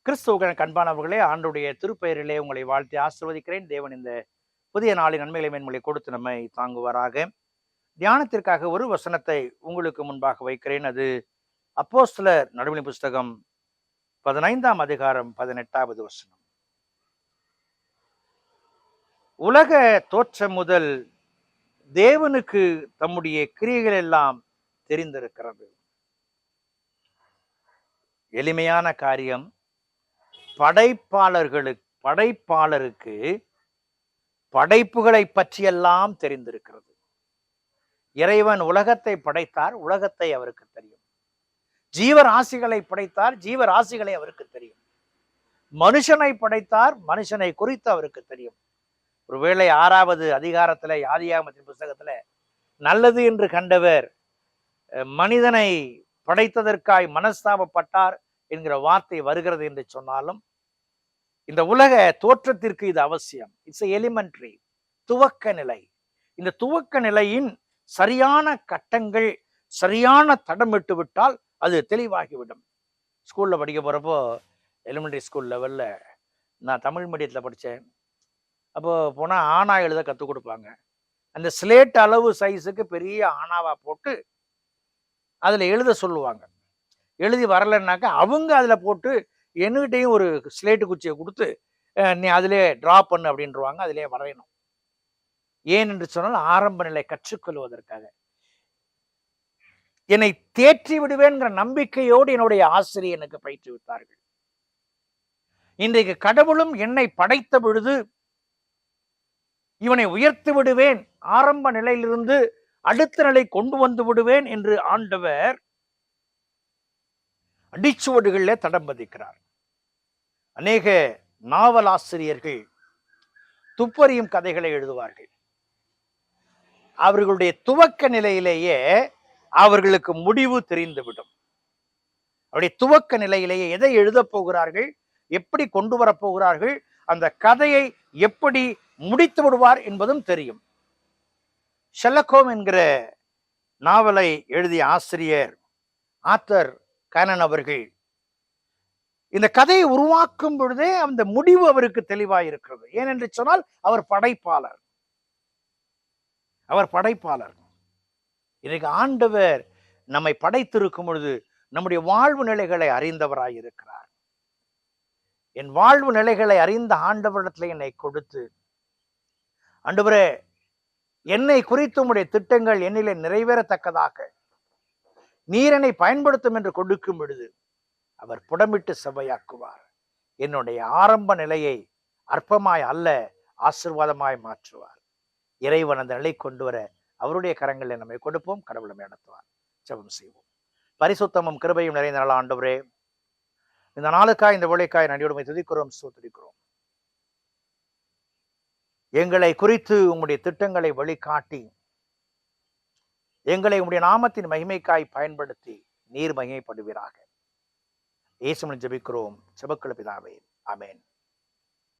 கிறிஸ்துவுக்கு அன்பானவர்களே, ஆண்டுடைய திருப்பெயரிலே உங்களை வாழ்த்தி ஆசீர்வதிக்கிறேன். தேவன் இந்த புதிய நாளின் நன்மைகளை மேன்மைகளை கொடுத்து நம்மை தாங்குவாராக. தியானத்திற்காக ஒரு வசனத்தை உங்களுக்கு முன்பாக வைக்கிறேன். அது அப்போஸ்தலர் நடுவணி புஸ்தகம் 15ஆம் அதிகாரம் 18வது வசனம். உலக தோற்றம் முதல் தேவனுக்கு தம்முடைய கிரியைகள் எல்லாம் தெரிந்திருக்கிறது. எளிமையான காரியம். படைப்பாளருக்கு படைப்புகளை பற்றியெல்லாம் தெரிந்திருக்கிறது. இறைவன் உலகத்தை படைத்தார், உலகத்தை அவருக்கு தெரியும். ஜீவராசிகளை படைத்தார், ஜீவராசிகளை அவருக்கு தெரியும். மனுஷனை படைத்தார், மனுஷனை குறித்து அவருக்கு தெரியும். ஒருவேளை 6வது அதிகாரத்துல ஆதியாகமத்தின் புஸ்தகத்துல நல்லது என்று கண்டவர் மனிதனை படைத்ததற்காய் மனஸ்தாபப்பட்டார் என்கிற வார்த்தை வருகிறது என்று சொன்னாலும், இந்த உலக தோற்றத்திற்கு இது அவசியம். இட்ஸ் எலிமெண்ட்ரி, துவக்க நிலை. இந்த துவக்க நிலையின் சரியான கட்டங்கள் சரியான தடமிட்டு விட்டால் அது தெளிவாகிவிடும். ஸ்கூல்ல படிக்க போறப்போ எலிமெண்ட்ரி ஸ்கூல் லெவல்ல நான் தமிழ் மீடியத்தில் படித்தேன். அப்போ போனால் ஆனா எழுத கற்றுக் கொடுப்பாங்க. அந்த ஸ்லேட் அளவு சைஸுக்கு பெரிய ஆனாவா போட்டு அதில் எழுத சொல்லுவாங்க. எழுதி வரலைன்னாக்கா அவங்க அதில் போட்டு என்கிட்டையும் ஒரு ஸ்லேட்டு குச்சியை கொடுத்து நீ அதிலே ட்ரா பண்ணு அப்படின்றவாங்க. அதிலே வரையணும். ஏன் என்று சொன்னால் ஆரம்ப நிலை கற்றுக்கொள்வதற்காக. என்னை தேற்றி விடுவேன்கிற நம்பிக்கையோடு என்னுடைய ஆசிரியர் எனக்கு பயிற்றுவித்தார்கள். இன்றைக்கு கடவுளும் என்னை படைத்த பொழுது இவனை உயர்த்தி விடுவேன், ஆரம்ப நிலையிலிருந்து அடுத்த நிலை கொண்டு வந்து விடுவேன் என்று ஆண்டவர் அடிச்சுவடுகளிலே தடம் பதிக்கிறார். அநேக நாவலாசிரியர்கள் துப்பறியும் கதைகளை எழுதுவார்கள். அவர்களுடைய துவக்க நிலையிலேயே அவர்களுக்கு முடிவு தெரிந்துவிடும். அவருடைய துவக்க நிலையிலேயே எதை எழுதப் போகிறார்கள், எப்படி கொண்டு வரப்போகிறார்கள், அந்த கதையை எப்படி முடித்து விடுவார் என்பதும் தெரியும். ஷெர்லாக் ஹோம்ஸ் என்கிற நாவலை எழுதிய ஆசிரியர் ஆர்தர் கானன் அவர்கள் இந்த கதையை உருவாக்கும் பொழுதே அந்த முடிவு அவருக்கு தெளிவாக இருக்கிறது. ஏனென்று சொன்னால் அவர் படைப்பாளர். இன்றைக்கு ஆண்டவர் நம்மை படைத்திருக்கும் பொழுது நம்முடைய வாழ்வு நிலைகளை அறிந்தவராய் இருக்கிறார். என் வாழ்வு நிலைகளை அறிந்த ஆண்டவரிடத்தில் என்னை கொடுத்து, ஆண்டவரே என்னை குறித்து உம்முடைய திட்டங்கள் என்னிலே நிறைவேறத்தக்கதாக நீர் என்னை பயன்படுத்தும் என்று கொடுக்கும் பொழுது அவர் புடமிட்டு செவ்வையாக்குவார். என்னுடைய ஆரம்ப நிலையை அற்பமாய் அல்ல ஆசீர்வாதமாய் மாற்றுவார். இறைவன் அந்த நிலை கொண்டு வர அவருடைய கரங்களை நம்மை கொடுப்போம். கடவுளை நடத்துவார். ஜெபம் செய்வோம். பரிசுத்தமும் கிருபையும் நிறைந்த நாள் ஆண்டவரே, இந்த நாளுக்காய் இந்த வேளைக்காய் நன்றியோடு துதிக்கிறோம், ஸ்தோத்திரிக்கிறோம். எங்களை குறித்து உம்முடைய திட்டங்களை வழிகாட்டி எங்களை உம்முடைய நாமத்தின் மகிமைக்காய் பயன்படுத்தி நீர் மகிமைப்படுவீராக. இயேசுவின் ஜெபிக்கிறோம், ஜெபக்குள்ள பிதாவே, ஆமென்.